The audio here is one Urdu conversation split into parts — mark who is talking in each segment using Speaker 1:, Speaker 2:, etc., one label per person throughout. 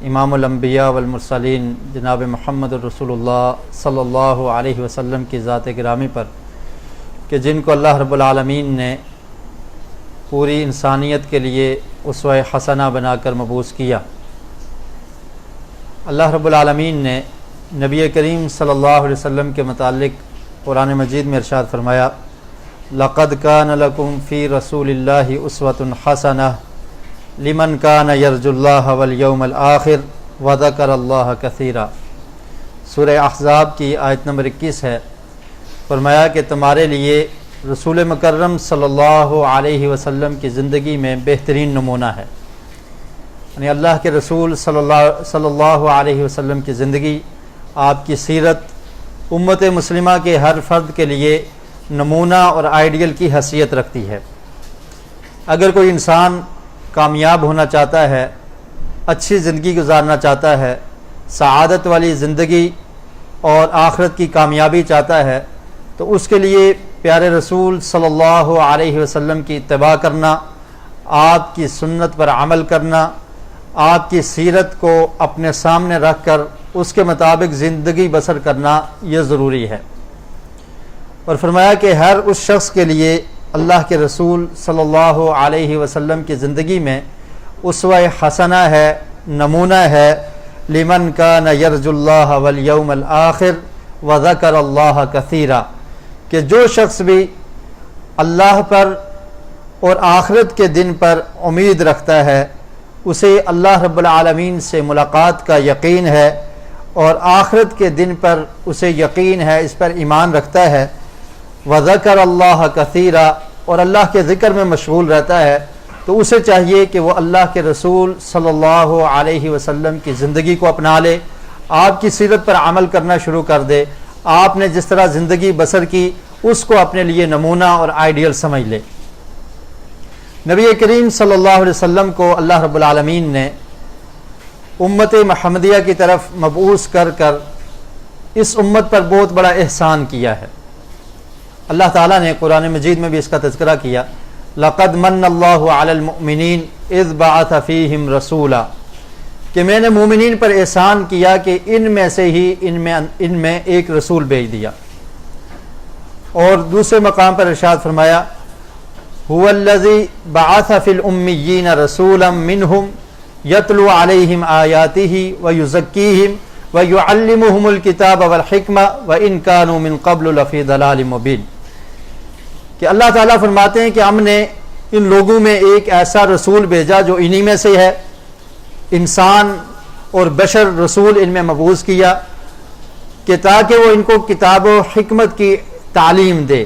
Speaker 1: امام الانبیاء والمرسلین جناب محمد الرسول اللہ صلی اللہ علیہ وسلم کی ذات گرامی پر کہ جن کو اللہ رب العالمین نے پوری انسانیت کے لیے اسوہ حسنہ بنا کر مبعوث کیا۔ اللہ رب العالمین نے نبی کریم صلی اللہ علیہ وسلم کے متعلق قرآن مجید میں ارشاد فرمایا، لَقَدْ كَانَ لَكُمْ فِي رَسُولِ اللَّهِ أُسْوَةٌ حَسَنَةٌ لِمَنْ كَانَ يَرْجُو اللَّهَ وَالْيَوْمَ الْآخِرَ وَذَكَرَ اللَّهَ كَثِيرًا۔ سورہ احزاب کی آیت نمبر 21 ہے۔ فرمایا کہ تمہارے لیے رسول مکرم صلی اللہ علیہ وسلم کی زندگی میں بہترین نمونہ ہے، یعنی اللہ کے رسول صلی اللہ علیہ وسلم کی زندگی، آپ کی سیرت امت مسلمہ کے ہر فرد کے لیے نمونہ اور آئیڈیل کی حیثیت رکھتی ہے۔ اگر کوئی انسان کامیاب ہونا چاہتا ہے، اچھی زندگی گزارنا چاہتا ہے، سعادت والی زندگی اور آخرت کی کامیابی چاہتا ہے، تو اس کے لیے پیارے رسول صلی اللہ علیہ وسلم کی اتباع کرنا، آپ کی سنت پر عمل کرنا، آپ کی سیرت کو اپنے سامنے رکھ کر اس کے مطابق زندگی بسر کرنا یہ ضروری ہے۔ اور فرمایا کہ ہر اس شخص کے لیے اللہ کے رسول صلی اللہ علیہ وسلم کی زندگی میں اسوہ حسنہ ہے، نمونہ ہے، لمن کان یرجو اللہ والیوم الآخر وذکر اللہ کثیرا، کہ جو شخص بھی اللہ پر اور آخرت کے دن پر امید رکھتا ہے، اسے اللہ رب العالمین سے ملاقات کا یقین ہے اور آخرت کے دن پر اسے یقین ہے، اس پر ایمان رکھتا ہے، وذکر اللہ کثیرا، اور اللہ کے ذکر میں مشغول رہتا ہے، تو اسے چاہیے کہ وہ اللہ کے رسول صلی اللہ علیہ وسلم کی زندگی کو اپنا لے، آپ کی سیرت پر عمل کرنا شروع کر دے، آپ نے جس طرح زندگی بسر کی اس کو اپنے لیے نمونہ اور آئیڈیل سمجھ لے۔ نبی کریم صلی اللہ علیہ وسلم کو اللہ رب العالمین نے امت محمدیہ کی طرف مبعوث کر کر اس امت پر بہت بڑا احسان کیا ہے۔ اللہ تعالیٰ نے قرآن مجید میں بھی اس کا تذکرہ کیا، لَقَدْ مَنَّ اللَّهُ عَلَى الْمُؤْمِنِينَ إِذْ بَعَثَ فِيهِمْ رَسُولًا، کہ میں نے مومنین پر احسان کیا کہ ان میں سے ہی ان میں ایک رسول بھیج دیا۔ اور دوسرے مقام پر ارشاد فرمایا، هُوَ الَّذِي بَعَثَ فِي الْأُمِّيِّينَ رَسُولًا مِّنْهُمْ يَتْلُو عَلَيْهِمْ آيَاتِهِ وَيُزَكِّيهِمْ وَيُعَلِّمُهُمُ الْكِتَابَ وَالْحِكْمَةَ وَإِنْ كَانُوا مِنْ قَبْلُ لَفِي ضَلَالٍ مُّبِينٍ، کہ اللہ تعالیٰ فرماتے ہیں کہ ہم نے ان لوگوں میں ایک ایسا رسول بھیجا جو انہی میں سے ہے، انسان اور بشر رسول ان میں مبعوث کیا کہ تاکہ وہ ان کو کتاب و حکمت کی تعلیم دے،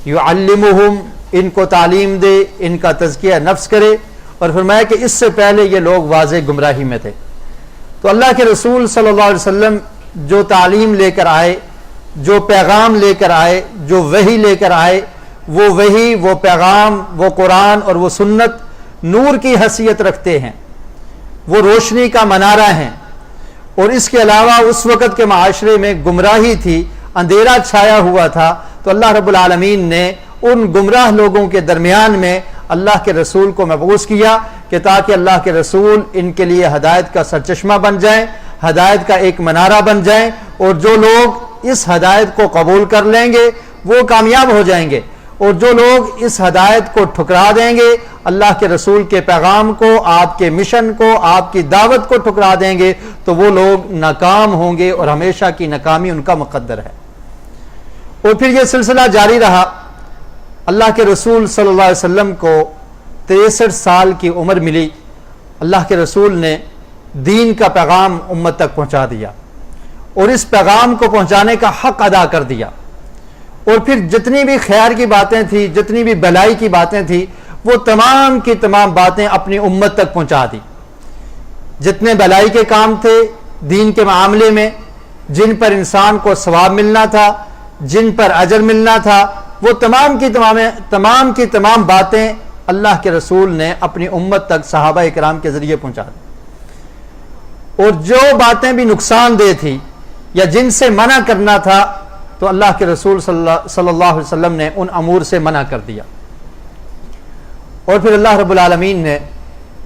Speaker 1: یعلمہم، ان کو تعلیم دے، ان کا تزکیہ نفس کرے، اور فرمایا کہ اس سے پہلے یہ لوگ واضح گمراہی میں تھے۔ تو اللہ کے رسول صلی اللہ علیہ وسلم جو تعلیم لے کر آئے، جو پیغام لے کر آئے، جو وحی لے کر آئے، وہ وحی، وہ پیغام، وہ قرآن اور وہ سنت نور کی حیثیت رکھتے ہیں، وہ روشنی کا منارہ ہیں۔ اور اس کے علاوہ اس وقت کے معاشرے میں گمراہی تھی، اندھیرا چھایا ہوا تھا، تو اللہ رب العالمین نے ان گمراہ لوگوں کے درمیان میں اللہ کے رسول کو مبعوث کیا کہ تاکہ اللہ کے رسول ان کے لیے ہدایت کا سرچشمہ بن جائیں، ہدایت کا ایک منارہ بن جائیں، اور جو لوگ اس ہدایت کو قبول کر لیں گے وہ کامیاب ہو جائیں گے، اور جو لوگ اس ہدایت کو ٹھکرا دیں گے، اللہ کے رسول کے پیغام کو، آپ کے مشن کو، آپ کی دعوت کو ٹھکرا دیں گے، تو وہ لوگ ناکام ہوں گے اور ہمیشہ کی ناکامی ان کا مقدر ہے۔ اور پھر یہ سلسلہ جاری رہا۔ اللہ کے رسول صلی اللہ علیہ وسلم کو 63 سال کی عمر ملی، اللہ کے رسول نے دین کا پیغام امت تک پہنچا دیا اور اس پیغام کو پہنچانے کا حق ادا کر دیا، اور پھر جتنی بھی خیر کی باتیں تھیں، جتنی بھی بھلائی کی باتیں تھیں، وہ تمام کی تمام باتیں اپنی امت تک پہنچا دی۔ جتنے بھلائی کے کام تھے دین کے معاملے میں، جن پر انسان کو ثواب ملنا تھا، جن پر اجر ملنا تھا، وہ تمام کی تمام باتیں اللہ کے رسول نے اپنی امت تک صحابہ کرام کے ذریعے پہنچا دی۔ اور جو باتیں بھی نقصان دہ تھی یا جن سے منع کرنا تھا، تو اللہ کے رسول صلی اللہ علیہ وسلم نے ان امور سے منع کر دیا۔ اور پھر اللہ رب العالمین نے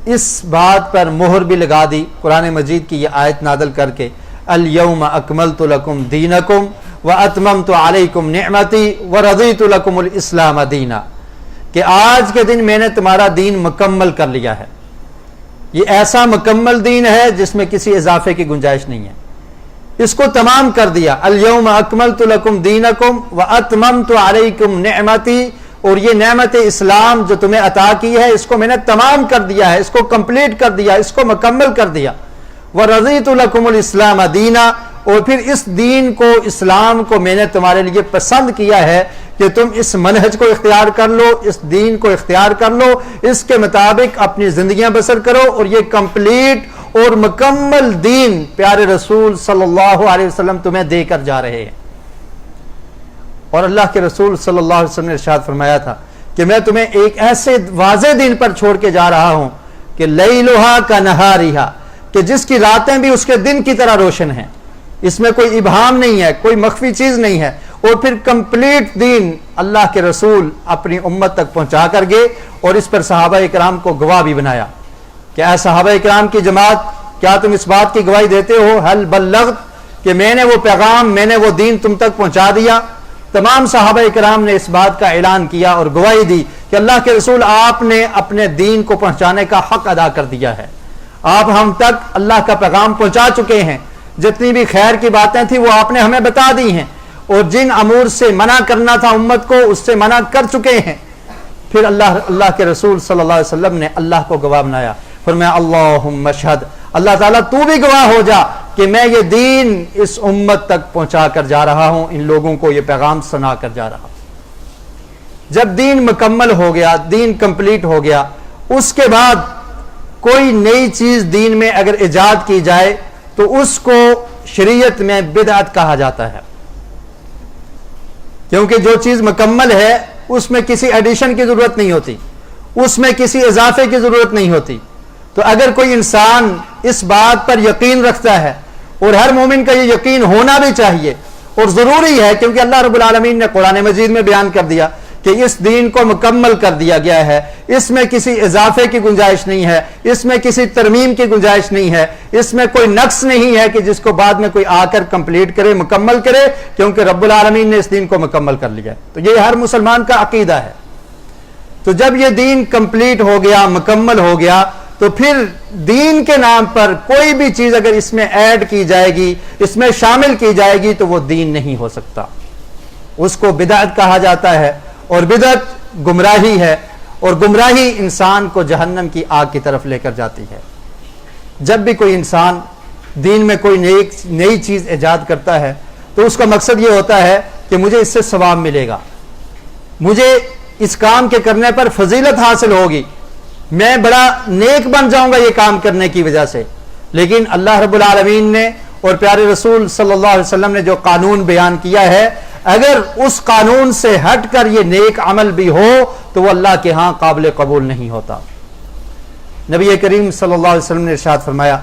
Speaker 1: اس بات پر مہر بھی لگا دی قرآن مجید کی یہ آیت نازل کر کے، الیوم اکملت لکم دینکم واتممت علیکم نعمتی ورضیت لکم الاسلام دینا، کہ آج کے دن میں نے تمہارا دین مکمل کر لیا ہے۔ یہ ایسا مکمل دین ہے جس میں کسی اضافے کی گنجائش نہیں ہے، اس کو تمام کر دیا۔ الیوم اکملت لکم دینکم واتممت علیکم نعمتی، اور یہ نعمت اسلام جو تمہیں عطا کی ہے اس کو میں نے تمام کر دیا ہے، اس کو کمپلیٹ کر دیا، اس کو مکمل کر دیا۔ وَرَضِيتُ لَكُمُ الْإِسْلَامَ دِينًا، اور پھر اس دین کو، اسلام کو میں نے تمہارے لیے پسند کیا ہے کہ تم اس منہج کو اختیار کر لو، اس دین کو اختیار کر لو، اس کے مطابق اپنی زندگیاں بسر کرو، اور یہ کمپلیٹ اور مکمل دین پیارے رسول صلی اللہ علیہ وسلم تمہیں دے کر جا رہے ہیں۔ اور اللہ کے رسول صلی اللہ علیہ وسلم نے ارشاد فرمایا تھا کہ میں تمہیں ایک ایسے واضح دین پر چھوڑ کے جا رہا ہوں کہ لیلھا کنہاریھا، کہ جس کی راتیں بھی اس کے دن کی طرح روشن ہیں، اس میں کوئی ابہام نہیں ہے، کوئی مخفی چیز نہیں ہے۔ اور پھر کمپلیٹ دین اللہ کے رسول اپنی امت تک پہنچا کر گئے، اور اس پر صحابہ اکرام کو گواہ بھی بنایا کہ اے صحابہ اکرام کی جماعت، کیا تم اس بات کی گواہی دیتے ہو حل بلغت، کہ میں نے وہ پیغام، میں نے وہ دین تم تک پہنچا دیا؟ تمام صحابہ اکرام نے اس بات کا اعلان کیا اور گواہی دی کہ اللہ کے رسول آپ نے اپنے دین کو پہنچانے کا حق ادا کر دیا ہے، آپ ہم تک اللہ کا پیغام پہنچا چکے ہیں، جتنی بھی خیر کی باتیں تھیں وہ آپ نے ہمیں بتا دی ہیں، اور جن امور سے منع کرنا تھا امت کو اس سے منع کر چکے ہیں۔ پھر اللہ کے رسول صلی اللہ علیہ وسلم نے اللہ کو گواہ بنایا، فرمایا اللہم اشہد، اللہ تعالیٰ تو بھی گواہ ہو جا کہ میں یہ دین اس امت تک پہنچا کر جا رہا ہوں، ان لوگوں کو یہ پیغام سنا کر جا رہا ہوں۔ جب دین مکمل ہو گیا، دین کمپلیٹ ہو گیا، اس کے بعد کوئی نئی چیز دین میں اگر ایجاد کی جائے تو اس کو شریعت میں بدعت کہا جاتا ہے، کیونکہ جو چیز مکمل ہے اس میں کسی ایڈیشن کی ضرورت نہیں ہوتی، اس میں کسی اضافے کی ضرورت نہیں ہوتی۔ تو اگر کوئی انسان اس بات پر یقین رکھتا ہے، اور ہر مومن کا یہ یقین ہونا بھی چاہیے اور ضروری ہے، کیونکہ اللہ رب العالمین نے قرآن مجید میں بیان کر دیا کہ اس دین کو مکمل کر دیا گیا ہے، اس میں کسی اضافے کی گنجائش نہیں ہے، اس میں کسی ترمیم کی گنجائش نہیں ہے، اس میں کوئی نقص نہیں ہے کہ جس کو بعد میں کوئی آ کر کمپلیٹ کرے، مکمل کرے، کیونکہ رب العالمین نے اس دین کو مکمل کر لیا ہے۔ تو یہ ہر مسلمان کا عقیدہ ہے۔ تو جب یہ دین کمپلیٹ ہو گیا، مکمل ہو گیا، تو پھر دین کے نام پر کوئی بھی چیز اگر اس میں ایڈ کی جائے گی، اس میں شامل کی جائے گی، تو وہ دین نہیں ہو سکتا، اس کو بدعت کہا جاتا ہے، اور بدعت گمراہی ہے، اور گمراہی انسان کو جہنم کی آگ کی طرف لے کر جاتی ہے۔ جب بھی کوئی انسان دین میں کوئی نئی چیز ایجاد کرتا ہے تو اس کا مقصد یہ ہوتا ہے کہ مجھے اس سے ثواب ملے گا، مجھے اس کام کے کرنے پر فضیلت حاصل ہوگی، میں بڑا نیک بن جاؤں گا یہ کام کرنے کی وجہ سے۔ لیکن اللہ رب العالمین نے اور پیارے رسول صلی اللہ علیہ وسلم نے جو قانون بیان کیا ہے، اگر اس قانون سے ہٹ کر یہ نیک عمل بھی ہو تو وہ اللہ کے ہاں قابل قبول نہیں ہوتا۔ نبی کریم صلی اللہ علیہ وسلم نے ارشاد فرمایا،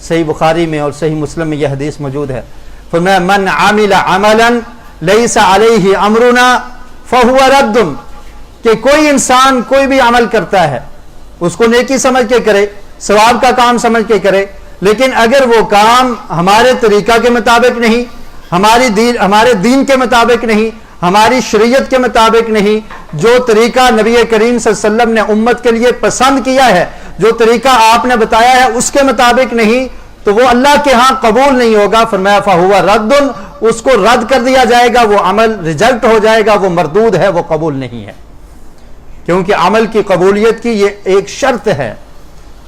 Speaker 1: صحیح بخاری میں اور صحیح مسلم میں یہ حدیث موجود ہے، فرمایا من عمل عملا لیس علیہ امرنا فہو رد، کہ کوئی انسان کوئی بھی عمل کرتا ہے اس کو نیکی سمجھ کے کرے، ثواب کا کام سمجھ کے کرے، لیکن اگر وہ کام ہمارے طریقہ کے مطابق نہیں، ہمارے دین کے مطابق نہیں، ہماری شریعت کے مطابق نہیں، جو طریقہ نبی کریم صلی اللہ علیہ وسلم نے امت کے لیے پسند کیا ہے، جو طریقہ آپ نے بتایا ہے اس کے مطابق نہیں، تو وہ اللہ کے ہاں قبول نہیں ہوگا۔ فرمایا فہو رد، اس کو رد کر دیا جائے گا، وہ عمل ریجیکٹ ہو جائے گا، وہ مردود ہے، وہ قبول نہیں ہے۔ کیونکہ عمل کی قبولیت کی یہ ایک شرط ہے،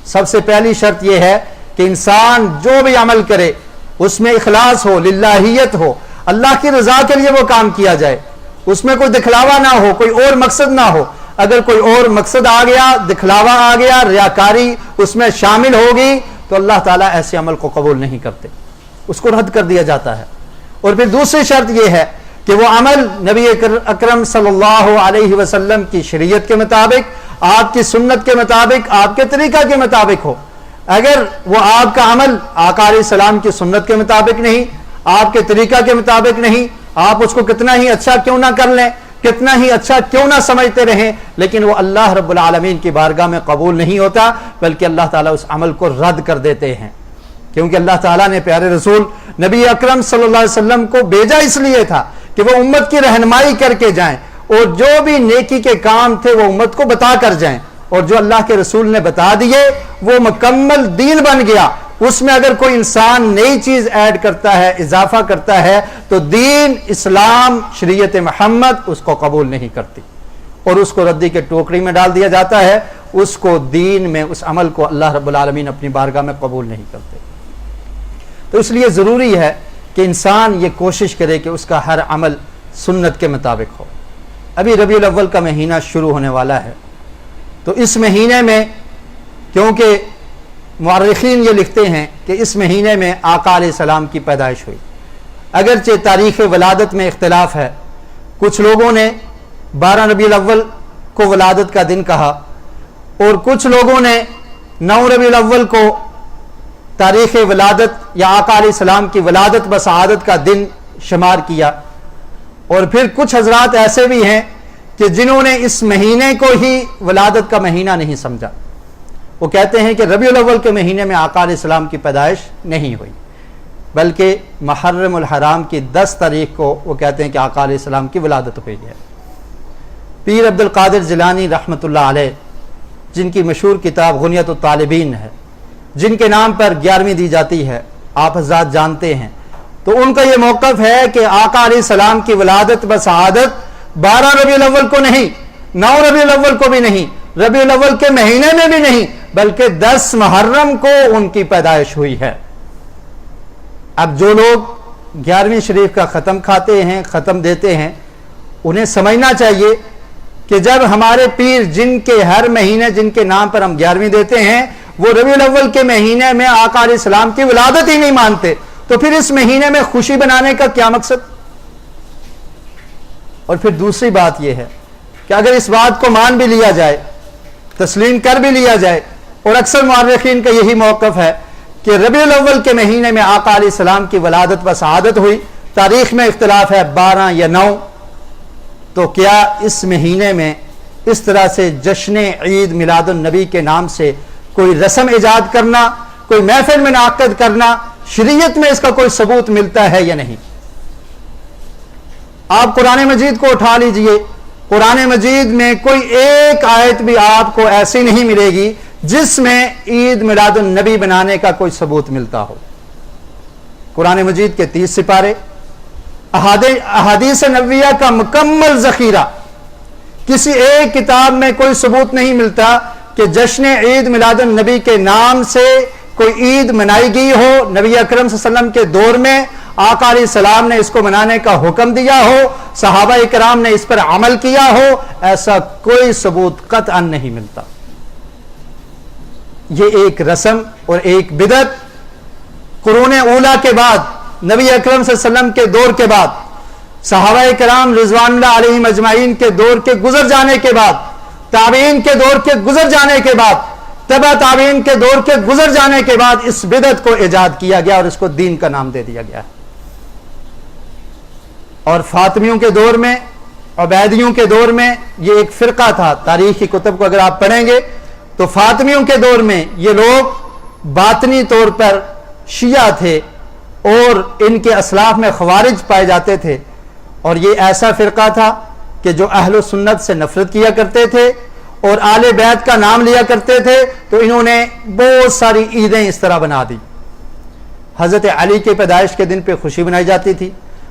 Speaker 1: سب سے پہلی شرط یہ ہے کہ انسان جو بھی عمل کرے اس میں اخلاص ہو، للہیت ہو، اللہ کی رضا کے لیے وہ کام کیا جائے، اس میں کوئی دکھلاوا نہ ہو، کوئی اور مقصد نہ ہو۔ اگر کوئی اور مقصد آ گیا، دکھلاوا آ گیا، ریاکاری اس میں شامل ہوگی، تو اللہ تعالیٰ ایسے عمل کو قبول نہیں کرتے، اس کو رد کر دیا جاتا ہے۔ اور پھر دوسری شرط یہ ہے کہ وہ عمل نبی اکرم صلی اللہ علیہ وسلم کی شریعت کے مطابق، آپ کی سنت کے مطابق، آپ کے طریقہ کے مطابق ہو۔ اگر وہ آپ کا عمل آقا علیہ السلام کی سنت کے مطابق نہیں، آپ کے طریقہ کے مطابق نہیں، آپ اس کو کتنا ہی اچھا کیوں نہ کر لیں،
Speaker 2: کتنا ہی اچھا کیوں نہ سمجھتے رہیں، لیکن وہ اللہ رب العالمین کی بارگاہ میں قبول نہیں ہوتا، بلکہ اللہ تعالیٰ اس عمل کو رد کر دیتے ہیں، کیونکہ اللہ تعالیٰ نے پیارے رسول نبی اکرم صلی اللہ علیہ وسلم کو بھیجا اس لیے تھا کہ وہ امت کی رہنمائی کر کے جائیں، اور جو بھی نیکی کے کام تھے وہ امت کو بتا کر جائیں، اور جو اللہ کے رسول نے بتا دیے وہ مکمل دین بن گیا۔ اس میں اگر کوئی انسان نئی چیز ایڈ کرتا ہے، اضافہ کرتا ہے، تو دین، اسلام، شریعت محمد اس کو قبول نہیں کرتی، اور اس کو ردی کے ٹوکری میں ڈال دیا جاتا ہے، اس کو دین میں، اس عمل کو اللہ رب العالمین اپنی بارگاہ میں قبول نہیں کرتے۔ تو اس لیے ضروری ہے کہ انسان یہ کوشش کرے کہ اس کا ہر عمل سنت کے مطابق ہو۔ ابھی ربیع الاول کا مہینہ شروع ہونے والا ہے، تو اس مہینے میں کیونکہ مورخین یہ لکھتے ہیں کہ اس مہینے میں آقا علیہ السلام کی پیدائش ہوئی، اگرچہ تاریخ ولادت میں اختلاف ہے، کچھ لوگوں نے 12 ربیع الاول کو ولادت کا دن کہا، اور کچھ لوگوں نے 9 ربیع الاول کو تاریخ ولادت یا آقا علیہ السلام کی ولادت بسعادت کا دن شمار کیا، اور پھر کچھ حضرات ایسے بھی ہیں کہ جنہوں نے اس مہینے کو ہی ولادت کا مہینہ نہیں سمجھا، وہ کہتے ہیں کہ ربیع الاول کے مہینے میں آقا علیہ السلام کی پیدائش نہیں ہوئی، بلکہ محرم الحرام کی 10 تاریخ کو وہ کہتے ہیں کہ آقا علیہ السلام کی ولادت ہوئی ہے۔ پیر عبد القادر جیلانی رحمۃ اللہ علیہ، جن کی مشہور کتاب غنیۃ الطالبین ہے، جن کے نام پر 11ویں دی جاتی ہے، آپ حضرات جانتے ہیں، تو ان کا یہ موقف ہے کہ آقا علیہ السلام کی ولادت بسعادت 12 ربیع الاول کو نہیں، 9 ربیع الاول کو بھی نہیں، ربیع الاول کے مہینے میں بھی نہیں، بلکہ 10 محرم کو ان کی پیدائش ہوئی ہے۔ اب جو لوگ 11ویں شریف کا ختم کھاتے ہیں، ختم دیتے ہیں، انہیں سمجھنا چاہیے کہ جب ہمارے پیر جن کے ہر مہینے جن کے نام پر ہم 11ویں دیتے ہیں، وہ ربیع الاول کے مہینے میں آقا علیہ السلام کی ولادت ہی نہیں مانتے، تو پھر اس مہینے میں خوشی بنانے کا کیا مقصد؟ اور پھر دوسری بات یہ ہے کہ اگر اس بات کو مان بھی لیا جائے، تسلیم کر بھی لیا جائے، اور اکثر مورخین کا یہی موقف ہے کہ ربیع الاول کے مہینے میں آقا علیہ السلام کی ولادت بسعادت ہوئی، تاریخ میں اختلاف ہے 12 یا 9، تو کیا اس مہینے میں اس طرح سے جشن عید میلاد النبی کے نام سے کوئی رسم ایجاد کرنا، کوئی محفل منعقد کرنا، شریعت میں اس کا کوئی ثبوت ملتا ہے یا نہیں؟ آپ قرآن مجید کو اٹھا لیجئے، قرآن مجید میں کوئی ایک آیت بھی آپ کو ایسی نہیں ملے گی جس میں عید میلاد النبی بنانے کا کوئی ثبوت ملتا ہو۔ قرآن مجید کے 30 سپارے، احادیث نبویہ کا مکمل ذخیرہ، کسی ایک کتاب میں کوئی ثبوت نہیں ملتا کہ جشن عید میلاد النبی کے نام سے کوئی عید منائی گئی ہو، نبی اکرم صلی اللہ علیہ وسلم کے دور میں آقا علیہ السلام نے اس کو منانے کا حکم دیا ہو، صحابہ کرام نے اس پر عمل کیا ہو، ایسا کوئی ثبوت قطعا نہیں ملتا۔ یہ ایک رسم اور ایک بدعت قرون اولیٰ کے بعد، نبی اکرم صلی اللہ علیہ وسلم کے دور کے بعد، صحابہ کرام رضوان اللہ علیہم اجمعین کے دور کے گزر جانے کے بعد، تابعین کے دور کے گزر جانے کے بعد، تبع تابعین کے دور کے گزر جانے کے بعد اس بدعت کو ایجاد کیا گیا اور اس کو دین کا نام دے دیا گیا۔ اور فاطمیوں کے دور میں، عبیدیوں کے دور میں یہ ایک فرقہ تھا، تاریخ کی کتب کو اگر آپ پڑھیں گے تو فاطمیوں کے دور میں یہ لوگ باطنی طور پر شیعہ تھے، اور ان کے اسلاف میں خوارج پائے جاتے تھے، اور یہ ایسا فرقہ تھا کہ جو اہل سنت سے نفرت کیا کرتے تھے اور آل بیت کا نام لیا کرتے تھے، تو انہوں نے بہت ساری عیدیں اس طرح بنا دی۔ حضرت علی کے پیدائش کے دن پہ خوشی منائی جاتی تھی،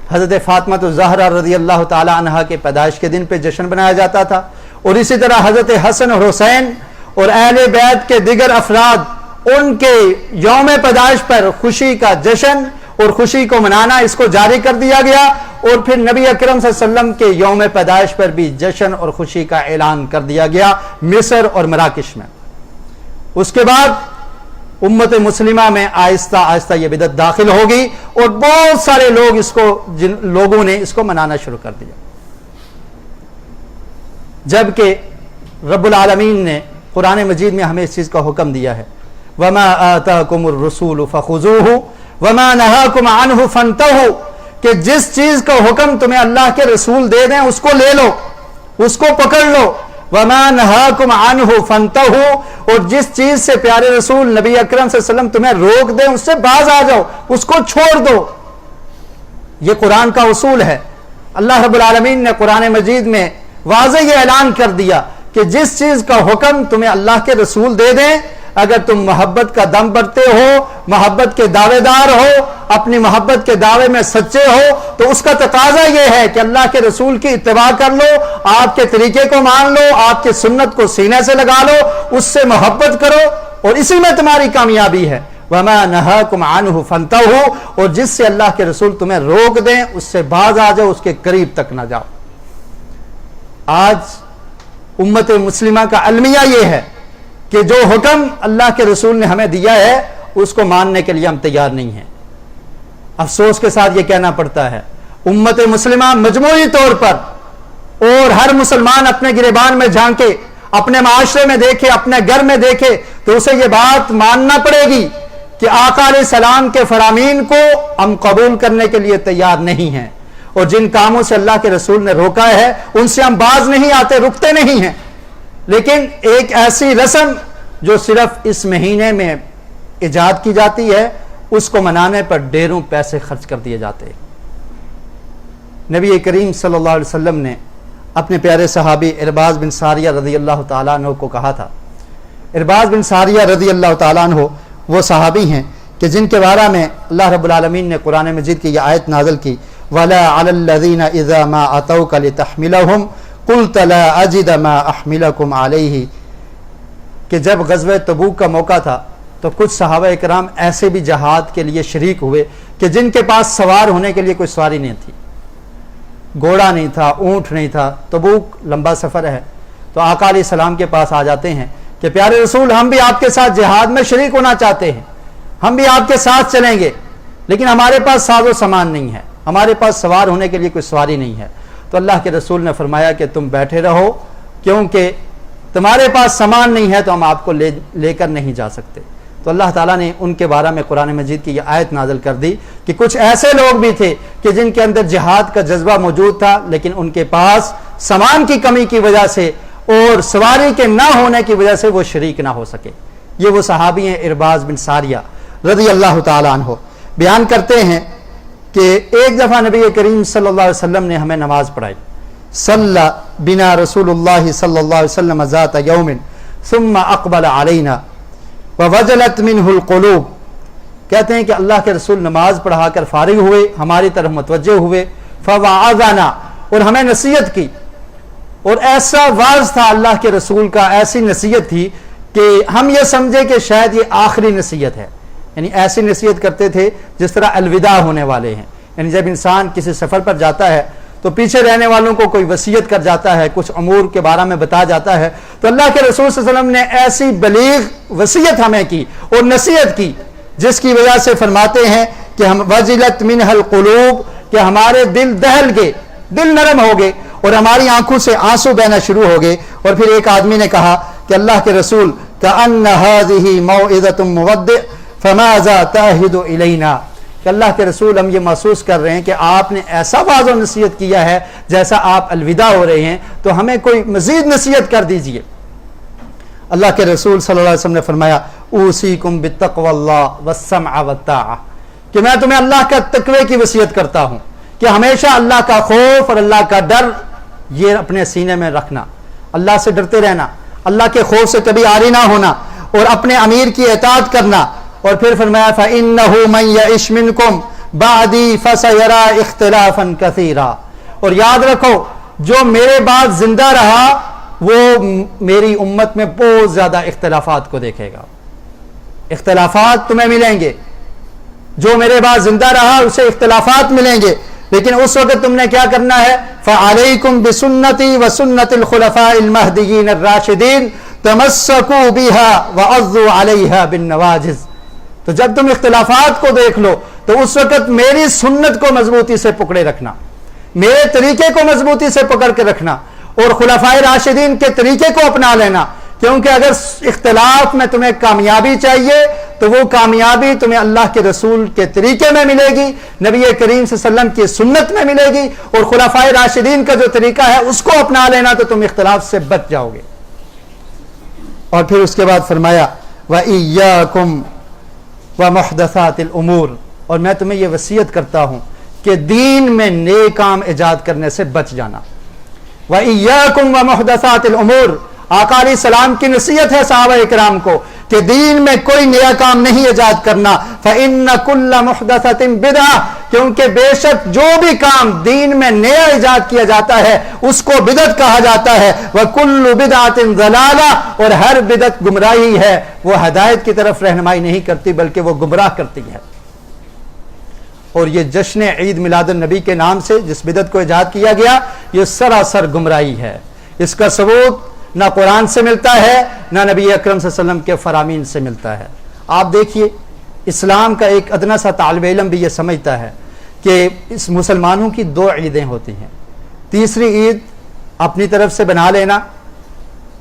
Speaker 2: حضرت فاطمہ الزہرا رضی اللہ تعالی عنہا کے پیدائش کے دن پہ جشن بنایا جاتا تھا، اور اسی طرح حضرت حسن اور حسین اور اہل بیت کے دیگر افراد، ان کے یوم پیدائش پر خوشی کا جشن اور خوشی کو منانا اس کو جاری کر دیا گیا، اور پھر نبی اکرم صلی اللہ علیہ وسلم کے یوم پیدائش پر بھی جشن اور خوشی کا اعلان کر دیا گیا مصر اور مراکش میں۔ اس کے بعد امت مسلمہ میں آہستہ آہستہ یہ بدعت داخل ہوگی، اور بہت سارے لوگ اس کو، جن لوگوں نے اس کو منانا شروع کر دیا، جبکہ رب العالمین نے قرآن مجید میں ہمیں اس چیز کا حکم دیا ہے، وَمَا آتَاكُمُ الرَّسُولُ فَخُذُوهُ وَمَا نَهَاكُمْ عَنْهُ فَانْتَهُوا، کہ جس چیز کا حکم تمہیں اللہ کے رسول دے دیں اس کو لے لو، اس کو پکڑ لو، وَمَا نَهَاكُمْ عَنْهُ فَانْتَهُوا، اور جس چیز سے پیارے رسول نبی اکرم صلی اللہ علیہ وسلم تمہیں روک دیں اس سے باز آ جاؤ، اس کو چھوڑ دو۔ یہ قرآن کا اصول ہے۔ اللہ رب العالمین نے قرآن مجید میں واضح یہ اعلان کر دیا کہ جس چیز کا حکم تمہیں اللہ کے رسول دے دیں، اگر تم محبت کا دم بھرتے ہو، محبت کے دعوے دار ہو، اپنی محبت کے دعوے میں سچے ہو، تو اس کا تقاضا یہ ہے کہ اللہ کے رسول کی اتباع کر لو، آپ کے طریقے کو مان لو، آپ کی سنت کو سینے سے لگا لو، اس سے محبت کرو، اور اسی میں تمہاری کامیابی ہے۔ وَمَا نَهَاكُمْ عَنْهُ فَانْتَهُوا، اور جس سے اللہ کے رسول تمہیں روک دیں اس سے باز آ جاؤ، اس کے قریب تک نہ جاؤ۔ آج امت مسلمہ کا المیہ یہ ہے کہ جو حکم اللہ کے رسول نے ہمیں دیا ہے اس کو ماننے کے لیے ہم تیار نہیں ہیں۔ افسوس کے ساتھ یہ کہنا پڑتا ہے، امت مسلمہ مجموعی طور پر، اور ہر مسلمان اپنے گریبان میں جھانکے، اپنے معاشرے میں دیکھے، اپنے گھر میں دیکھے، تو اسے یہ بات ماننا پڑے گی کہ آقا علیہ السلام کے فرامین کو ہم قبول کرنے کے لیے تیار نہیں ہیں، اور جن کاموں سے اللہ کے رسول نے روکا ہے ان سے ہم باز نہیں آتے، رکتے نہیں ہیں۔ لیکن ایک ایسی رسم جو صرف اس مہینے میں ایجاد کی جاتی ہے، اس کو منانے پر ڈھیروں پیسے خرچ کر دیے جاتے ہیں۔ نبی کریم صلی اللہ علیہ وسلم نے اپنے پیارے صحابی ارباز بن ساریہ رضی اللہ تعالیٰ عنہ کو کہا تھا۔ ارباز بن ساریہ رضی اللہ تعالیٰ عنہ وہ صحابی ہیں کہ جن کے بارے میں اللہ رب العالمین نے قرآن مجید کی یہ آیت نازل کی، وَلَا عَلَى الَّذِينَ إِذَا مَا أَتَوْكَ لِتَحْمِلَهُمْ قُلْتَ لَا أَجِدَ مَا أَحْمِلَكُمْ عَلَيْهِ، کہ جب غزوہ تبوک کا موقع تھا تو کچھ صحابہ اکرام ایسے بھی جہاد کے لیے شریک ہوئے کہ جن کے پاس سوار ہونے کے لیے کوئی سواری نہیں تھی، گھوڑا نہیں تھا، اونٹ نہیں تھا، تبوک لمبا سفر ہے، تو آقا علیہ السلام کے پاس آ جاتے ہیں کہ پیارے رسول ہم بھی آپ کے ساتھ جہاد میں شریک ہونا چاہتے ہیں، ہم بھی آپ کے ساتھ چلیں گے، لیکن ہمارے پاس ساز و سامان نہیں ہے، ہمارے پاس سوار ہونے کے لیے کوئی سواری نہیں ہے۔ تو اللہ کے رسول نے فرمایا کہ تم بیٹھے رہو، کیونکہ تمہارے پاس سامان نہیں ہے تو ہم آپ کو لے کر نہیں جا سکتے۔ تو اللہ تعالیٰ نے ان کے بارے میں قرآن مجید کی یہ آیت نازل کر دی کہ کچھ ایسے لوگ بھی تھے کہ جن کے اندر جہاد کا جذبہ موجود تھا، لیکن ان کے پاس سامان کی کمی کی وجہ سے اور سواری کے نہ ہونے کی وجہ سے وہ شریک نہ ہو سکے۔ یہ وہ صحابی ہیں ارباز بن ساریہ رضی اللہ تعالیٰ عنہ۔ بیان کرتے ہیں کہ ایک دفعہ نبی کریم صلی اللہ علیہ وسلم نے ہمیں نماز پڑھائی، صلی بنا رسول اللہ صلی اللہ علیہ وسلم ذات یوم ثم اقبل علینا ووجلت منہ القلوب، کہتے ہیں کہ اللہ کے رسول نماز پڑھا کر فارغ ہوئے، ہماری طرف متوجہ ہوئے، فوعظنا، اور ہمیں نصیحت کی، اور ایسا واعظ تھا اللہ کے رسول کا، ایسی نصیحت تھی کہ ہم یہ سمجھے کہ شاید یہ آخری نصیحت ہے، یعنی ایسی نصیحت کرتے تھے جس طرح الوداع ہونے والے ہیں، یعنی جب انسان کسی سفر پر جاتا ہے تو پیچھے رہنے والوں کو کوئی وصیت کر جاتا ہے، کچھ امور کے بارے میں بتا جاتا ہے، تو اللہ کے رسول صلی اللہ علیہ وسلم نے ایسی بلیغ وصیت ہمیں کی اور نصیحت کی، جس کی وجہ سے فرماتے ہیں کہ ہم وجلت منہ القلوب، کہ ہمارے دل دہل گئے، دل نرم ہو گئے، اور ہماری آنکھوں سے آنسو بہنا شروع ہو گئے۔ اور پھر ایک آدمی نے کہا کہ اللہ کے رسول کأن هذه موعظة مودع فماذا تعهد إلينا، کہ اللہ کے رسول ہم یہ محسوس کر رہے ہیں کہ آپ نے ایسا واضح و نصیحت کیا ہے جیسا آپ الوداع ہو رہے ہیں، تو ہمیں کوئی مزید نصیحت کر دیجئے۔ اللہ کے رسول صلی اللہ علیہ وسلم نے فرمایا اوصیکم بتقوی اللہ والسمع والطاعہ، کہ میں تمہیں اللہ کا تقوی کی وصیت کرتا ہوں کہ ہمیشہ اللہ کا خوف اور اللہ کا ڈر یہ اپنے سینے میں رکھنا، اللہ سے ڈرتے رہنا، اللہ کے خوف سے کبھی عاری نہ ہونا، اور اپنے امیر کی اطاعت کرنا۔ اور پھر فرمایا فَإِنَّهُ مَن يَعِشْ مِنْكُمْ بَعْدِي فَسَيَرَىٰ اخْتِلَافًا كَثِيرًا، اور یاد رکھو جو میرے بعد زندہ رہا وہ میری امت میں بہت زیادہ اختلافات کو دیکھے گا، اختلافات تمہیں ملیں گے، جو میرے بعد زندہ رہا اسے اختلافات ملیں گے، لیکن اس وقت تم نے کیا کرنا ہے، فَعَلَيْكُمْ بِسُنَّتِي وَسُنَّتِ الْخُلَفَاءِ الْمَهْدِيِّينَ الرَّاشِدِينَ تَمَسَّكُوا بِهَا وَعَضُّوا عَلَيْهَا بِالنَّوَاجِذِ، تو جب تم اختلافات کو دیکھ لو تو اس وقت میری سنت کو مضبوطی سے پکڑے رکھنا، میرے طریقے کو مضبوطی سے پکڑ کے رکھنا، اور خلفائے راشدین کے طریقے کو اپنا لینا، کیونکہ اگر اختلاف میں تمہیں کامیابی چاہیے تو وہ کامیابی تمہیں اللہ کے رسول کے طریقے میں ملے گی، نبی کریم صلی اللہ علیہ وسلم کی سنت میں ملے گی، اور خلفائے راشدین کا جو طریقہ ہے اس کو اپنا لینا تو تم اختلاف سے بچ جاؤ گے۔ اور پھر اس کے بعد فرمایا وَإِيَّاكُمْ وَمُحْدَثَاتِ الْأُمُورِ، اور میں تمہیں یہ وصیت کرتا ہوں کہ دین میں نئے کام ایجاد کرنے سے بچ جانا۔ وَإِيَّاكُمْ وَمُحْدَثَاتِ الْأُمُورِ، آقا علیہ السلام کی نصیحت ہے صحابہ اکرام کو کہ دین میں کوئی نیا کام نہیں ایجاد کرنا۔ فَإِنَّ كُلَّ مُحْدَثَةٍ بِدْعَةٍ، کیونکہ بے شک جو بھی کام دین میں نیا ایجاد کیا جاتا ہے اس کو بدعت کہا جاتا ہے۔ وَكُلُّ بِدْعَةٍ ضَلَالَةٍ، اور ہر بدعت گمراہی ہے، وہ ہدایت کی طرف رہنمائی نہیں کرتی بلکہ وہ گمراہ کرتی ہے۔ اور یہ جشن عید میلاد النبی کے نام سے جس بدعت کو ایجاد کیا گیا یہ سراسر گمراہی ہے، اس کا ثبوت نہ قرآن سے ملتا ہے نہ نبی اکرم صلی اللہ علیہ وسلم کے فرامین سے ملتا ہے۔ آپ دیکھیے اسلام کا ایک ادنا سا طالب علم بھی یہ سمجھتا ہے کہ اس مسلمانوں کی دو عیدیں ہوتی ہیں، تیسری عید اپنی طرف سے بنا لینا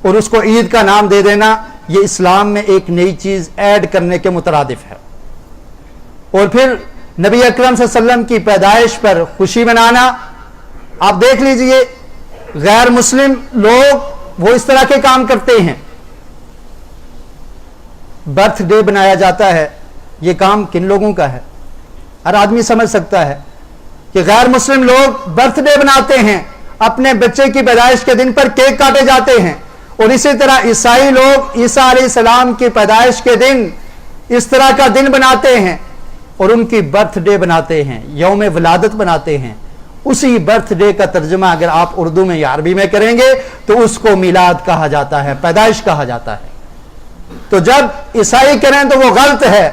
Speaker 2: اور اس کو عید کا نام دے دینا، یہ اسلام میں ایک نئی چیز ایڈ کرنے کے مترادف ہے۔ اور پھر نبی اکرم صلی اللہ علیہ وسلم کی پیدائش پر خوشی منانا، آپ دیکھ لیجئے غیر مسلم لوگ وہ اس طرح کے کام کرتے ہیں، برتھ ڈے بنایا جاتا ہے، یہ کام کن لوگوں کا ہے؟ ہر آدمی سمجھ سکتا ہے کہ غیر مسلم لوگ برتھ ڈے بناتے ہیں، اپنے بچے کی پیدائش کے دن پر کیک کاٹے جاتے ہیں، اور اسی طرح عیسائی لوگ عیسیٰ علیہ السلام کی پیدائش کے دن اس طرح کا دن بناتے ہیں اور ان کی برتھ ڈے بناتے ہیں، یوم ولادت بناتے ہیں۔ اسی برتھ ڈے کا ترجمہ اگر آپ اردو میں یا عربی میں کریں گے تو اس کو میلاد کہا جاتا ہے، پیدائش کہا جاتا ہے۔ تو جب عیسائی کریں تو وہ غلط ہے،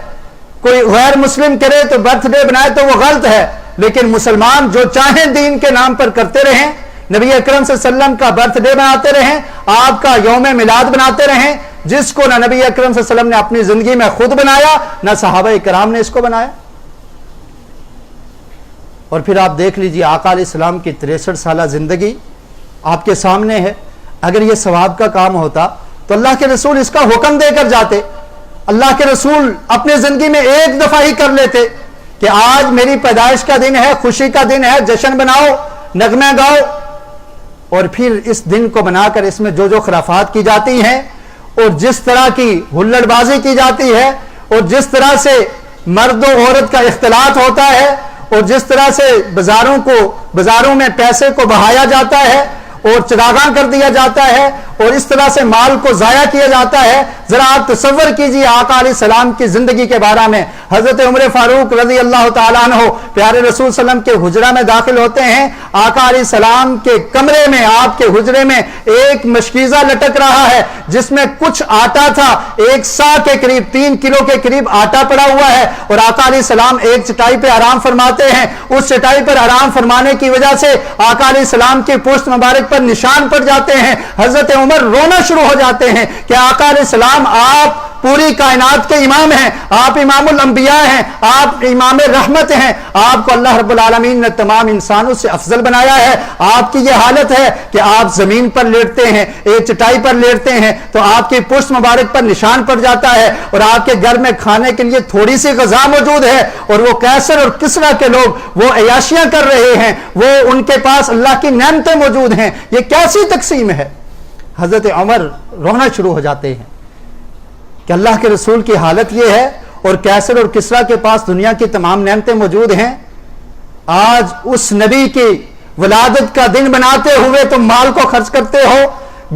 Speaker 2: کوئی غیر مسلم کرے تو برتھ ڈے بنائے تو وہ غلط ہے، لیکن مسلمان جو چاہیں دین کے نام پر کرتے رہیں، نبی اکرم صلی اللہ علیہ وسلم کا برتھ ڈے بناتے رہیں، آپ کا یوم میلاد بناتے رہیں، جس کو نہ نبی اکرم صلی اللہ علیہ وسلم نے اپنی زندگی میں خود بنایا نہ صحابہ کرام نے اس کو بنایا۔ اور پھر آپ دیکھ لیجئے آقا علیہ السلام کی 63 سالہ زندگی آپ کے سامنے ہے، اگر یہ ثواب کا کام ہوتا تو اللہ کے رسول اس کا حکم دے کر جاتے، اللہ کے رسول اپنے زندگی میں ایک دفعہ ہی کر لیتے کہ آج میری پیدائش کا دن ہے، خوشی کا دن ہے، جشن بناؤ، نغمے گاؤ، اور پھر اس دن کو بنا کر اس میں جو جو خرافات کی جاتی ہیں اور جس طرح کی ہلڑ بازی کی جاتی ہے اور جس طرح سے مرد و عورت کا اختلاط ہوتا ہے اور جس طرح سے بازاروں میں پیسے کو بہایا جاتا ہے اور چراغاں کر دیا جاتا ہے اور اس طرح سے مال کو ضائع کیا جاتا ہے، ذرا آپ تصور کیجئے آقا علیہ السلام کی زندگی کے بارے میں۔ حضرت عمر فاروق رضی اللہ تعالیٰ عنہ پیارے رسول صلی اللہ علیہ وسلم کے حجرہ میں داخل ہوتے ہیں، آقا علیہ السلام کے کمرے میں، آپ کے حجرے میں ایک مشکیزہ لٹک رہا ہے جس میں کچھ آٹا تھا، 1 سا کے قریب، 3 کلو کے قریب آٹا پڑا ہوا ہے، اور آقا علیہ السلام ایک چٹائی پہ آرام فرماتے ہیں۔ اس چٹائی پر آرام فرمانے کی وجہ سے آقا علیہ السلام کی پشت مبارک پر نشان پڑ جاتے ہیں۔ حضرت عمر رونا شروع ہو جاتے ہیں کہ آقا علیہ السلام آپ پوری کائنات کے امام ہیں، آپ امام الانبیاء ہیں، آپ امام رحمت ہیں، آپ کو اللہ رب العالمین نے تمام انسانوں سے افضل بنایا ہے، آپ کی یہ حالت ہے کہ آپ زمین پر لیٹتے ہیں، ایک چٹائی پر لیٹتے ہیں تو آپ کی پشت مبارک پر نشان پڑ جاتا ہے، اور آپ کے گھر میں کھانے کے لیے تھوڑی سی غذا موجود ہے، اور وہ کیسر اور کسرا کے لوگ وہ عیاشیاں کر رہے ہیں، وہ ان کے پاس اللہ کی نعمتیں موجود ہیں، یہ کیسی تقسیم ہے؟ حضرت عمر رونا شروع ہو جاتے ہیں کہ اللہ کے رسول کی حالت یہ ہے اور کیسر اور کسرا کے پاس دنیا کی تمام نعمتیں موجود ہیں، آج اس نبی کی ولادت کا دن بناتے ہوئے تم مال کو خرچ کرتے ہو،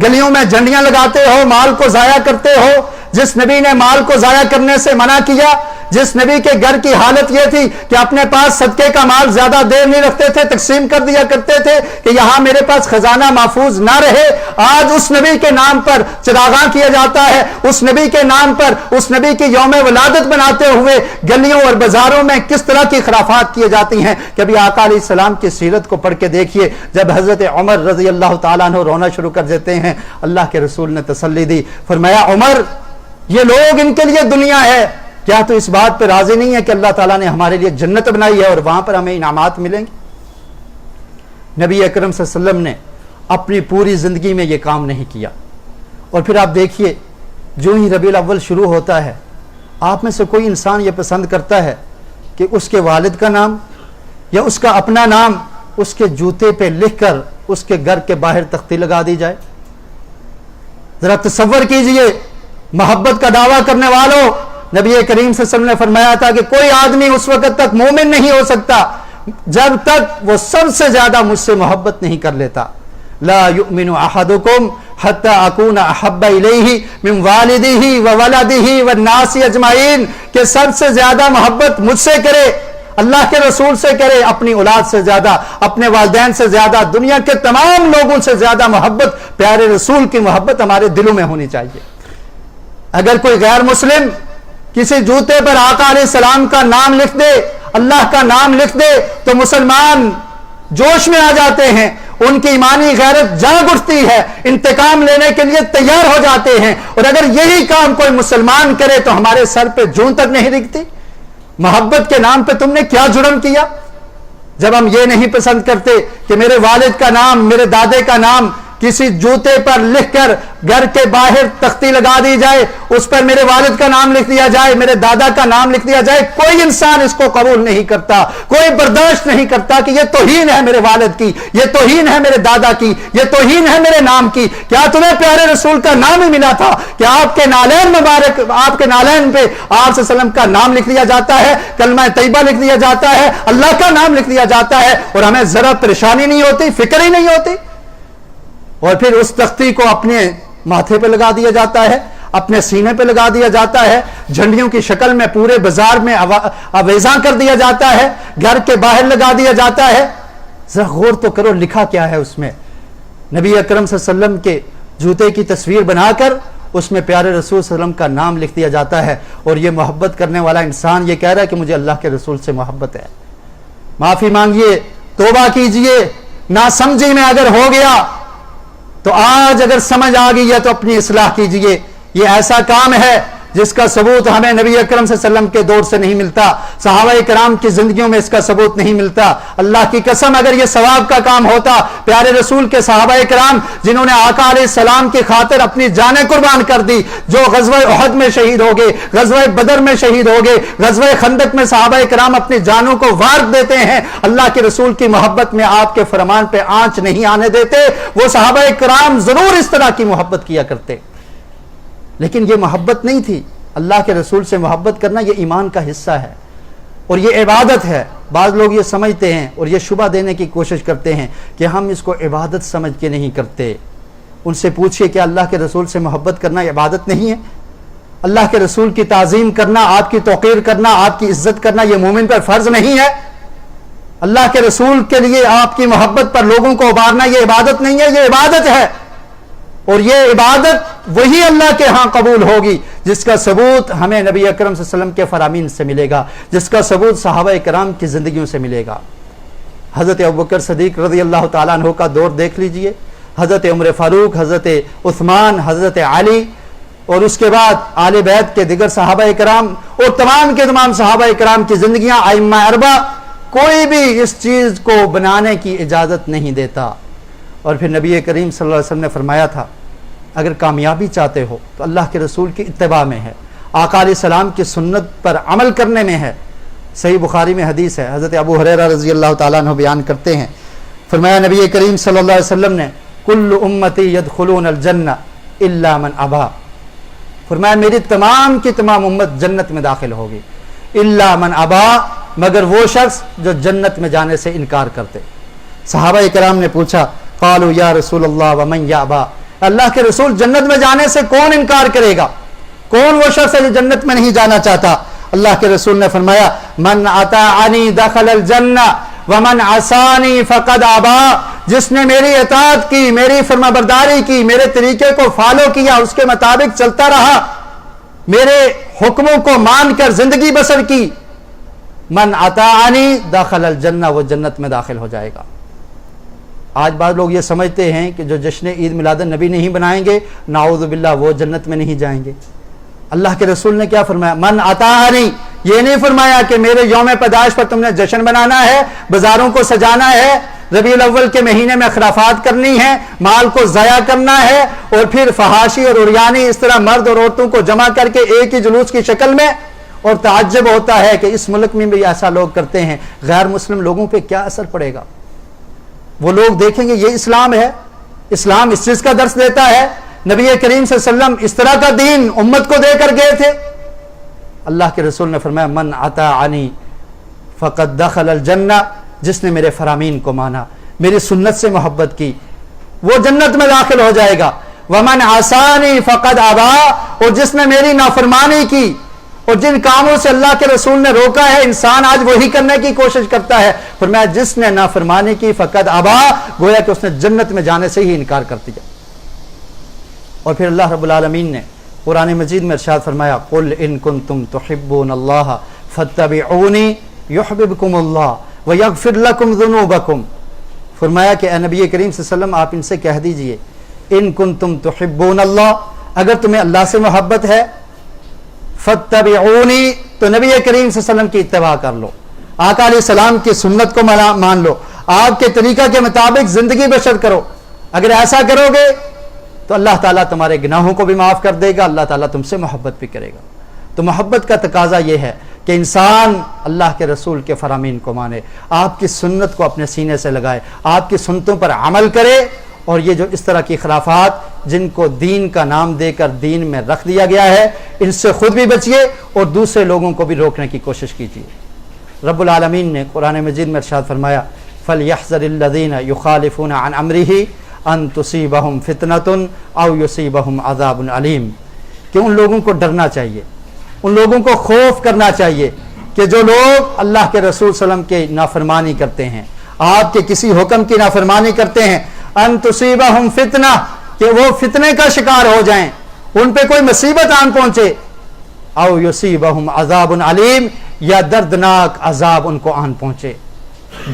Speaker 2: گلیوں میں جھنڈیاں لگاتے ہو، مال کو ضائع کرتے ہو۔ جس نبی نے مال کو ضائع کرنے سے منع کیا، جس نبی کے گھر کی حالت یہ تھی کہ اپنے پاس صدقے کا مال زیادہ دیر نہیں رکھتے تھے، تقسیم کر دیا کرتے تھے کہ یہاں میرے پاس خزانہ محفوظ نہ رہے، آج اس نبی کے نام پر چراغاں کیا جاتا ہے، اس نبی کے نام پر اس نبی کی یوم ولادت بناتے ہوئے گلیوں اور بازاروں میں کس طرح کی خرافات کیے جاتی ہیں۔ کبھی آقا علیہ السلام کی سیرت کو پڑھ کے دیکھیے، جب حضرت عمر رضی اللہ تعالیٰ عنہ رونا شروع کر دیتے ہیں، اللہ کے رسول نے تسلی دی، فرمایا عمر یہ لوگ ان کے لیے دنیا ہے، کیا تو اس بات پہ راضی نہیں ہے کہ اللہ تعالیٰ نے ہمارے لیے جنت بنائی ہے اور وہاں پر ہمیں انعامات ملیں گے؟ نبی اکرم صلی اللہ علیہ وسلم نے اپنی پوری زندگی میں یہ کام نہیں کیا، اور پھر آپ دیکھیے جو ہی ربیع الاول شروع ہوتا ہے آپ میں سے کوئی انسان یہ پسند کرتا ہے کہ اس کے والد کا نام یا اس کا اپنا نام اس کے جوتے پہ لکھ کر اس کے گھر کے باہر تختی لگا دی جائے؟ ذرا تصور کیجئے، محبت کا دعویٰ کرنے والوں، نبی کریم صلی اللہ علیہ وسلم نے فرمایا تھا کہ کوئی آدمی اس وقت تک مومن نہیں ہو سکتا جب تک وہ سب سے زیادہ مجھ سے محبت نہیں کر لیتا۔ لا یؤمن احدکم حتی اکون احب الیہ من والدہ وولدہ والناس اجمعین، کہ سب سے زیادہ محبت مجھ سے کرے، اللہ کے رسول سے کرے، اپنی اولاد سے زیادہ، اپنے والدین سے زیادہ، دنیا کے تمام لوگوں سے زیادہ محبت پیارے رسول کی محبت ہمارے دلوں میں ہونی چاہیے۔ اگر کوئی غیر مسلم کسی جوتے پر آقا علیہ السلام کا نام لکھ دے، اللہ کا نام لکھ دے، تو مسلمان جوش میں آ جاتے ہیں، ان کی ایمانی غیرت جاگ اٹھتی ہے، انتقام لینے کے لیے تیار ہو جاتے ہیں۔ اور اگر یہی کام کوئی مسلمان کرے تو ہمارے سر پہ جون تک نہیں دکھتی۔ محبت کے نام پہ تم نے کیا جرم کیا؟ جب ہم یہ نہیں پسند کرتے کہ میرے والد کا نام، میرے دادے کا نام کسی جوتے پر لکھ کر گھر کے باہر تختی لگا دی جائے، اس پر میرے والد کا نام لکھ دیا جائے، میرے دادا کا نام لکھ دیا جائے، کوئی انسان اس کو قبول نہیں کرتا، کوئی برداشت نہیں کرتا کہ یہ توہین ہے میرے والد کی، یہ توہین ہے میرے دادا کی، یہ توہین ہے میرے نام کی۔ کیا تمہیں پیارے رسول کا نام ہی ملا تھا کہ آپ کے نالین مبارک، آپ کے نالین پہ آپ صلی اللہ علیہ وسلم کا نام لکھ دیا جاتا ہے، کلمہ طیبہ لکھ دیا جاتا ہے، اللہ کا نام لکھ دیا جاتا ہے، اور ہمیں ذرا پریشانی نہیں ہوتی، فکر ہی نہیں ہوتی؟ اور پھر اس تختی کو اپنے ماتھے پہ لگا دیا جاتا ہے، اپنے سینے پہ لگا دیا جاتا ہے، جھنڈیوں کی شکل میں پورے بازار میں آویزاں کر دیا جاتا ہے، گھر کے باہر لگا دیا جاتا ہے۔ ذرا غور تو کرو لکھا کیا ہے اس میں۔ نبی اکرم صلی اللہ علیہ وسلم کے جوتے کی تصویر بنا کر اس میں پیارے رسول صلی اللہ علیہ وسلم کا نام لکھ دیا جاتا ہے، اور یہ محبت کرنے والا انسان یہ کہہ رہا ہے کہ مجھے اللہ کے رسول سے محبت ہے۔ معافی مانگیے، توبہ کیجئے، ناسمجھی میں اگر ہو گیا تو آج اگر سمجھ آ گئی ہے تو اپنی اصلاح کیجئے۔ یہ ایسا کام ہے جس کا ثبوت ہمیں نبی اکرم صلی اللہ علیہ وسلم کے دور سے نہیں ملتا، صحابہ کرام کی زندگیوں میں اس کا ثبوت نہیں ملتا۔ اللہ کی قسم اگر یہ ثواب کا کام ہوتا، پیارے رسول کے صحابہ کرام جنہوں نے آقا علیہ السلام کی خاطر اپنی جانیں قربان کر دی، جو غزوہ احد میں شہید ہو گئے، غزوہ بدر میں شہید ہو گئے، غزوہ خندق میں صحابہ کرام اپنی جانوں کو وار دیتے ہیں، اللہ کے رسول کی محبت میں آپ کے فرمان پہ آنچ نہیں آنے دیتے، وہ صحابہ کرام ضرور اس طرح کی محبت کیا کرتے۔ لیکن یہ محبت نہیں تھی۔ اللہ کے رسول سے محبت کرنا یہ ایمان کا حصہ ہے اور یہ عبادت ہے۔ بعض لوگ یہ سمجھتے ہیں اور یہ شبہ دینے کی کوشش کرتے ہیں کہ ہم اس کو عبادت سمجھ کے نہیں کرتے۔ ان سے پوچھئے کہ اللہ کے رسول سے محبت کرنا عبادت نہیں ہے؟ اللہ کے رسول کی تعظیم کرنا، آپ کی توقیر کرنا، آپ کی عزت کرنا یہ مومن پر فرض نہیں ہے؟ اللہ کے رسول کے لیے آپ کی محبت پر لوگوں کو ابھارنا یہ عبادت نہیں ہے؟ یہ عبادت ہے، اور یہ عبادت وہی اللہ کے ہاں قبول ہوگی جس کا ثبوت ہمیں نبی اکرم صلی اللہ علیہ وسلم کے فرامین سے ملے گا، جس کا ثبوت صحابہ کرام کی زندگیوں سے ملے گا۔ حضرت ابوبکر صدیق رضی اللہ تعالیٰ عنہ کا دور دیکھ لیجئے، حضرت عمر فاروق، حضرت عثمان، حضرت علی، اور اس کے بعد آل بیت کے دیگر صحابہ کرام اور تمام کے تمام صحابہ کرام کی زندگیاں، ائمہ اربعہ، کوئی بھی اس چیز کو بنانے کی اجازت نہیں دیتا۔ اور پھر نبی کریم صلی اللہ علیہ وسلم نے فرمایا تھا اگر کامیابی چاہتے ہو تو اللہ کے رسول کی اتباع میں ہے، آقا علیہ السلام کی سنت پر عمل کرنے میں ہے۔ صحیح بخاری میں حدیث ہے، حضرت ابو ہریرہ رضی اللہ تعالیٰ عنہ بیان کرتے ہیں، فرمایا نبی کریم صلی اللہ علیہ وسلم نے کل امتی یدخلون الجنہ الا من ابا، فرمایا میری تمام کی تمام امت جنت میں داخل ہوگی، الا من ابا، مگر وہ شخص جو جنت میں جانے سے انکار کرتے۔ صحابہ کرام نے پوچھا قالوا یا رسول اللہ ومن یابا، اللہ کے رسول جنت میں جانے سے کون انکار کرے گا؟ کون وہ شخص ہے جو جنت میں نہیں جانا چاہتا؟ اللہ کے رسول نے فرمایا من اطاعنی دخل الجنہ ومن عصانی فقد ابا، جس نے میری اطاعت کی، میری فرمانبرداری کی، میرے طریقے کو فالو کیا، اس کے مطابق چلتا رہا، میرے حکموں کو مان کر زندگی بسر کی، من اطاعنی دخل الجنہ، وہ جنت میں داخل ہو جائے گا۔ آج بعض لوگ یہ سمجھتے ہیں کہ جو جشن عید میلاد النبی نہیں بنائیں گے نعوذ باللہ وہ جنت میں نہیں جائیں گے۔ اللہ کے رسول نے کیا فرمایا؟ من اطاعنی، یہ نہیں فرمایا کہ میرے یوم پیدائش پر تم نے جشن بنانا ہے، بازاروں کو سجانا ہے، ربیع الاول کے مہینے میں خرافات کرنی ہے، مال کو ضائع کرنا ہے، اور پھر فحاشی اور عریانی اس طرح مرد اور عورتوں کو جمع کر کے ایک ہی جلوس کی شکل میں. اور تعجب ہوتا ہے کہ اس ملک میں بھی ایسا لوگ کرتے ہیں، غیر مسلم لوگوں پہ کیا اثر پڑے گا؟ وہ لوگ دیکھیں گے یہ اسلام ہے، اسلام اس چیز کا درس دیتا ہے. نبی کریم صلی اللہ علیہ وسلم اس طرح کا دین امت کو دے کر گئے تھے. اللہ کے رسول نے فرمایا من اطاعنی فقد دخل الجنہ، جس نے میرے فرامین کو مانا، میری سنت سے محبت کی، وہ جنت میں داخل ہو جائے گا. ومن عصانی فقد ابا، اور جس نے میری نافرمانی کی، اور جن کاموں سے اللہ کے رسول نے روکا ہے انسان آج وہی کرنے کی کوشش کرتا ہے، فرمایا جس نے نافرمانی کی فقد ابا، گویا کہ اس نے جنت میں جانے سے ہی انکار کر دیا. اور پھر اللہ رب العالمین نے قرآن مجید میں ارشاد فرمایا قل ان کنتم تحبون اللہ فاتبعونی یحببکم اللہ ویغفر لکم ذنوبکم. فرمایا کہ اے نبی کریم صلی اللہ علیہ وسلم آپ ان سے کہہ دیجئے ان کنتم تحبون اللہ، اگر تمہیں اللہ سے محبت ہے، فاتبعونی، تو نبی کریم صلی اللہ علیہ وسلم کی اتباع کر لو، آقا علیہ السلام کی سنت کو مان لو، آپ کے طریقہ کے مطابق زندگی بسر کرو. اگر ایسا کرو گے تو اللہ تعالیٰ تمہارے گناہوں کو بھی معاف کر دے گا، اللہ تعالیٰ تم سے محبت بھی کرے گا. تو محبت کا تقاضا یہ ہے کہ انسان اللہ کے رسول کے فرامین کو مانے، آپ کی سنت کو اپنے سینے سے لگائے، آپ کی سنتوں پر عمل کرے، اور یہ جو اس طرح کی خرافات جن کو دین کا نام دے کر دین میں رکھ دیا گیا ہے، ان سے خود بھی بچیے اور دوسرے لوگوں کو بھی روکنے کی کوشش کیجیے. رب العالمین نے قرآن مجید میں ارشاد فرمایا فَلْيَحْذَرِ الَّذِينَ يُخَالِفُونَ عَنْ أَمْرِهِ ان تصیبہم فتنۃ او یصیبہم عذاب علیم، کہ ان لوگوں کو ڈرنا چاہیے، ان لوگوں کو خوف کرنا چاہیے کہ جو لوگ اللہ کے رسول صلی اللہ علیہ وسلم کے نافرمانی کرتے ہیں، آپ کے کسی حکم کی نافرمانی کرتے ہیں، ان تصیبہم فتنہ، کہ وہ فتنے کا شکار ہو جائیں، ان پہ کوئی مصیبت آن پہنچے، او یصیبہم عذاب علیم، یا دردناک عذاب ان کو آن پہنچے.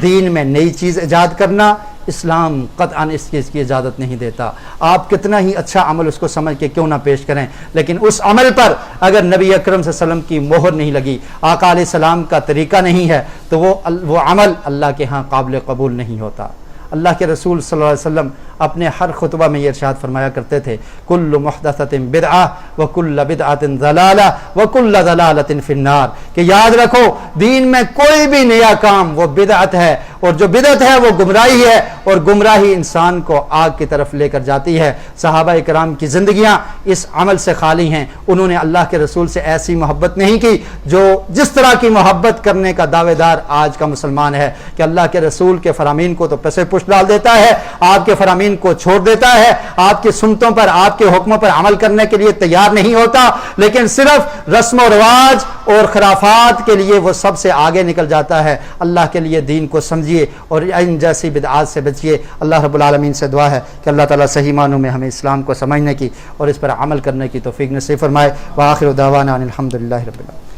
Speaker 2: دین میں نئی چیز ایجاد کرنا اسلام قطعاً اس چیز کی اجازت نہیں دیتا. آپ کتنا ہی اچھا عمل اس کو سمجھ کے کیوں نہ پیش کریں، لیکن اس عمل پر اگر نبی اکرم صلی اللہ علیہ وسلم کی مہر نہیں لگی، آقا علیہ السلام کا طریقہ نہیں ہے، تو وہ عمل اللہ کے ہاں قابل قبول نہیں ہوتا. اللہ کے رسول صلی اللہ علیہ وسلم اپنے ہر خطبہ میں یہ ارشاد فرمایا کرتے تھے کل محدثۃ بدعہ وکل بدعۃ ضلالہ وکل ضلالۃ فی النار، کہ یاد رکھو دین میں کوئی بھی نیا کام وہ بدعت ہے، اور جو بدعت ہے وہ گمراہی ہے، اور گمراہی انسان کو آگ کی طرف لے کر جاتی ہے. صحابہ کرام کی زندگیاں اس عمل سے خالی ہیں، انہوں نے اللہ کے رسول سے ایسی محبت نہیں کی جو جس طرح کی محبت کرنے کا دعوے دار آج کا مسلمان ہے، کہ اللہ کے رسول کے فرامین کو تو پسے پشت ڈال دیتا ہے، آپ کے فرامین کو چھوڑ دیتا ہے، آپ کی سنتوں پر آپ کے حکموں پر عمل کرنے کے لیے تیار نہیں ہوتا، لیکن صرف رسم و رواج اور خرافات کے لیے وہ سب سے آگے نکل جاتا ہے. اللہ کے لیے دین کو سمجھیے اور ان جیسی بدعات سے بچیے. اللہ رب العالمین سے دعا ہے کہ اللہ تعالیٰ صحیح معنوں میں ہمیں اسلام کو سمجھنے کی اور اس پر عمل کرنے کی توفیق نصیب فرمائے. وآخر دعوانا ان الحمد للہ رب العالمین.